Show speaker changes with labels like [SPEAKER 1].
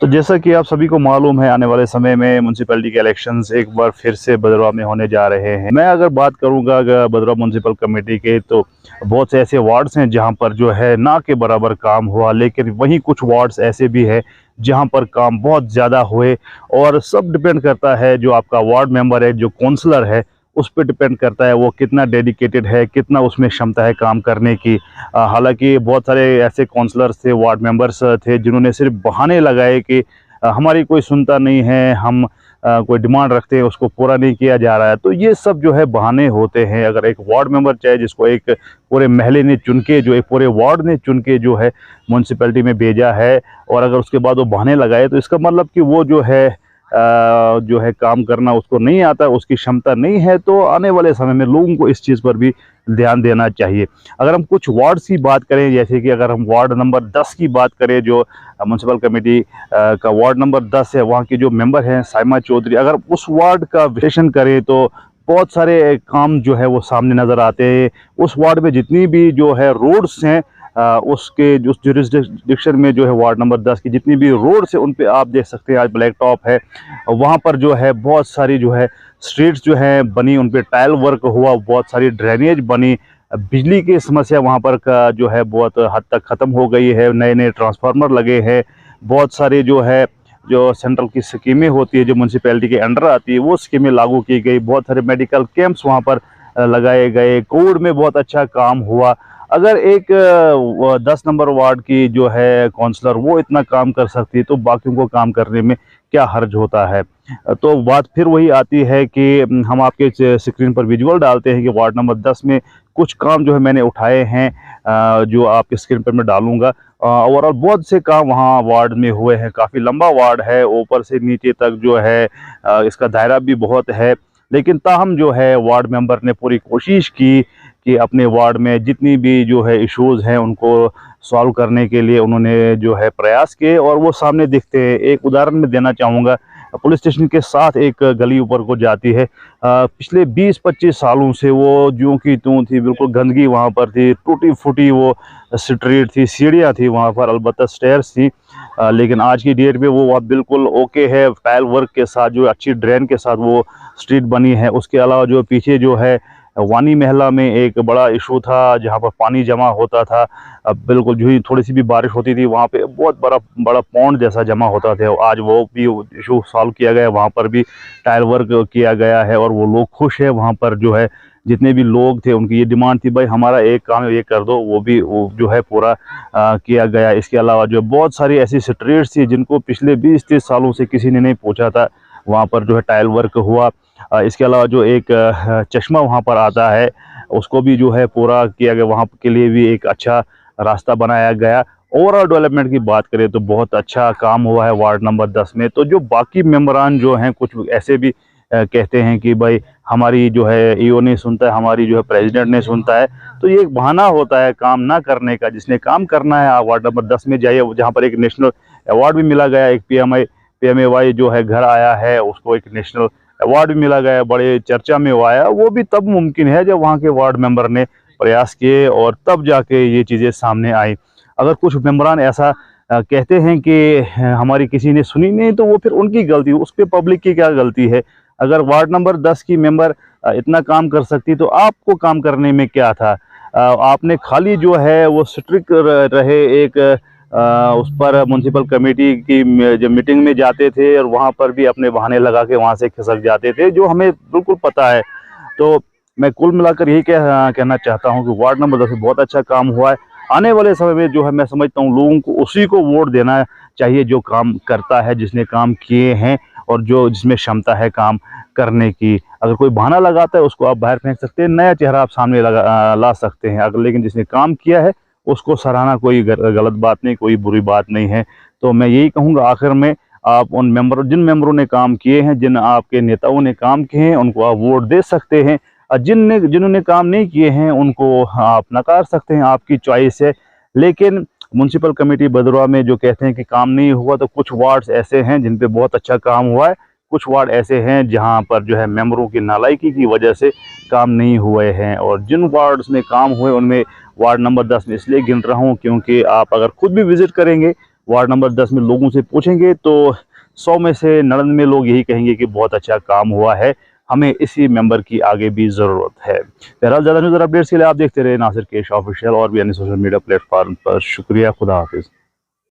[SPEAKER 1] तो जैसा कि आप सभी को मालूम है, आने वाले समय में म्यूनसिपैलिटी के इलेक्शंस एक बार फिर से भदरवा में होने जा रहे हैं। मैं अगर बात करूंगा अगर भदरवा म्यूनसिपल कमेटी के, तो बहुत से ऐसे वार्ड्स हैं जहां पर जो है ना के बराबर काम हुआ, लेकिन वहीं कुछ वार्ड्स ऐसे भी है जहां पर काम बहुत ज़्यादा हुए। और सब डिपेंड करता है जो आपका वार्ड मेंबर है, जो काउंसलर है, उस पर डिपेंड करता है वो कितना डेडिकेटेड है, कितना उसमें क्षमता है काम करने की। हालांकि बहुत सारे ऐसे काउंसलर्स थे, वार्ड मेंबर्स थे, जिन्होंने सिर्फ बहाने लगाए कि हमारी कोई सुनता नहीं है, हम कोई डिमांड रखते हैं उसको पूरा नहीं किया जा रहा है। तो ये सब जो है बहाने होते हैं। अगर एक वार्ड मेंबर चाहे, जिसको एक पूरे महल्ले ने चुन के, जो एक पूरे वार्ड ने चुन के जो है म्यूनसिपैलिटी में भेजा है, और अगर उसके बाद वो बहाने लगाए, तो इसका मतलब कि वो जो है काम करना उसको नहीं आता, उसकी क्षमता नहीं है। तो आने वाले समय में लोगों को इस चीज़ पर भी ध्यान देना चाहिए। अगर हम कुछ वार्ड्स की बात करें, जैसे कि अगर हम वार्ड नंबर 10 की बात करें, जो म्यूनसिपल कमेटी का वार्ड नंबर 10 है, वहाँ की जो मेंबर हैं साइमा चौधरी, अगर उस वार्ड का विश्लेषण करें तो बहुत सारे काम जो है वो सामने नज़र आते हैं। उस वार्ड में जितनी भी जो है रोड्स हैं, उसके उस जुरिस्डिक्शन में जो है वार्ड नंबर 10 की जितनी भी रोड्स है, उन पे आप देख सकते हैं आज ब्लैक टॉप है। वहाँ पर जो है बहुत सारी जो है स्ट्रीट्स जो है बनी, उन पे टाइल वर्क हुआ, बहुत सारी ड्रेनेज बनी। बिजली की समस्या वहाँ पर का जो है बहुत हद तक ख़त्म हो गई है, नए नए ट्रांसफार्मर लगे हैं। बहुत सारी जो सेंट्रल की स्कीमें होती है, जो म्यूनसिपैलिटी के अंडर आती है, वो स्कीमें लागू की गई। बहुत सारे मेडिकल कैंप्स वहाँ पर लगाए गए। कोविड में बहुत अच्छा काम हुआ। अगर एक 10 नंबर वार्ड की जो है काउंसलर वो इतना काम कर सकती है, तो बाकियों को काम करने में क्या हर्ज होता है। तो बात फिर वही आती है कि हम आपके स्क्रीन पर विजुअल डालते हैं कि वार्ड नंबर 10 में कुछ काम जो है मैंने उठाए हैं, जो आपके स्क्रीन पर मैं डालूंगा। ओवरऑल बहुत से काम वहाँ वार्ड में हुए हैं। काफ़ी लंबा वार्ड है, ऊपर से नीचे तक जो है इसका दायरा भी बहुत है। लेकिन ताहम जो है वार्ड मेंबर ने पूरी कोशिश की कि अपने वार्ड में जितनी भी जो है इश्यूज़ हैं उनको सॉल्व करने के लिए उन्होंने जो है प्रयास किए, और वो सामने दिखते हैं। एक उदाहरण मैं देना चाहूँगा, पुलिस स्टेशन के साथ एक गली ऊपर को जाती है। पिछले 20-25 सालों से वो ज्यों की त्यों थी, बिल्कुल गंदगी वहाँ पर थी, टूटी फूटी वो स्ट्रीट थी, सीढ़ियाँ थी वहाँ पर, अलबत्ता स्टेयर्स थी। लेकिन आज की डेट में वो अब बिल्कुल ओके है, टाइल वर्क के साथ, जो अच्छी ड्रेन के साथ वो स्ट्रीट बनी है। उसके अलावा जो पीछे जो है वानी महला में एक बड़ा इशू था, जहाँ पर पानी जमा होता था। अब बिल्कुल जो ही थोड़ी सी भी बारिश होती थी, वहाँ पे बहुत बड़ा बड़ा पौंड जैसा जमा होता था। आज वो भी इशू सॉल्व किया गया, वहाँ पर भी टाइल वर्क किया गया है, और वो लोग खुश है। वहाँ पर जो है जितने भी लोग थे, उनकी ये डिमांड थी, भाई हमारा एक काम है, ये कर दो, वो जो है पूरा किया गया। इसके अलावा जो बहुत सारी ऐसी स्ट्रीट्स थी जिनको पिछले 20-30 सालों से किसी ने नहीं पूछा था, वहाँ पर जो है टाइल वर्क हुआ। इसके अलावा जो एक चश्मा वहाँ पर आता है, उसको भी जो है पूरा किया गया, वहाँ के लिए भी एक अच्छा रास्ता बनाया गया। ओवरऑल डेवलपमेंट की बात करें तो बहुत अच्छा काम हुआ है वार्ड नंबर 10 में। तो जो बाकी मेंबरान जो हैं, कुछ ऐसे भी कहते हैं कि भाई हमारी जो है ईओ नहीं सुनता है, हमारी जो है प्रेसिडेंट नहीं सुनता है। तो ये एक बहाना होता है काम ना करने का। जिसने काम करना है, आप वार्ड नंबर 10 में जाइए, जहाँ पर एक नेशनल अवार्ड भी मिला गया, एक PMAY जो है घर आया है, उसको एक नेशनल अवार्ड भी मिला गया, बड़े चर्चा में वो आया। वो भी तब मुमकिन है जब वहाँ के वार्ड मेंबर ने प्रयास किए, और तब जाके ये चीज़ें सामने आई। अगर कुछ मेंबरान ऐसा कहते हैं कि हमारी किसी ने सुनी नहीं, तो वो फिर उनकी गलती, उस पर पब्लिक की क्या गलती है। अगर वार्ड नंबर 10 की मेंबर इतना काम कर सकती, तो आपको काम करने में क्या था। आपने खाली जो है वो स्ट्रिक्ट रहे, एक उस पर म्यूनसिपल कमेटी की जब मीटिंग में जाते थे, और वहाँ पर भी अपने बहाने लगा के वहाँ से खिसक जाते थे, जो हमें बिल्कुल पता है। तो मैं कुल मिलाकर यही कहना चाहता हूँ कि वार्ड नंबर 10 में बहुत अच्छा काम हुआ है। आने वाले समय में जो है मैं समझता हूँ लोगों को उसी को वोट देना चाहिए जो काम करता है, जिसने काम किए हैं, और जिसमें क्षमता है काम करने की। अगर कोई बहाना लगाता है, उसको आप बाहर फेंक सकते हैं, नया चेहरा आप सामने ला सकते हैं। अगर लेकिन जिसने काम किया है, उसको सराहना कोई गलत बात नहीं, कोई बुरी बात नहीं है। तो मैं यही कहूँगा आखिर में, आप उन जिन मेंबरों ने काम किए हैं, जिन आपके नेताओं ने काम किए हैं, उनको आप वोट दे सकते हैं। और जिन्होंने काम नहीं किए हैं, उनको आप नकार सकते हैं, आपकी चॉइस है। लेकिन म्यूनसिपल कमेटी भदरवा में जो कहते हैं कि काम नहीं हुआ, तो कुछ वार्ड्स ऐसे हैं जिन पे बहुत अच्छा काम हुआ है, कुछ वार्ड ऐसे हैं जहां पर जो है मेंबरों की नालायकी की वजह से काम नहीं हुए हैं। और जिन वार्ड्स में काम हुए, उनमें वार्ड नंबर 10 में इसलिए गिन रहा हूँ क्योंकि आप अगर खुद भी विजिट करेंगे वार्ड नंबर 10 में लोगों से पूछेंगे तो 100 में से 99 लोग यही कहेंगे कि बहुत अच्छा काम हुआ है, हमें इसी मेंबर की आगे भी ज़रूरत है। बहरहाल ज़्यादा न्यूज़ और अपडेट्स के लिए आप देखते रहे नासिर केश ऑफिशियल और भी अन्य सोशल मीडिया प्लेटफॉर्म पर। शुक्रिया, खुदा हाफिज़।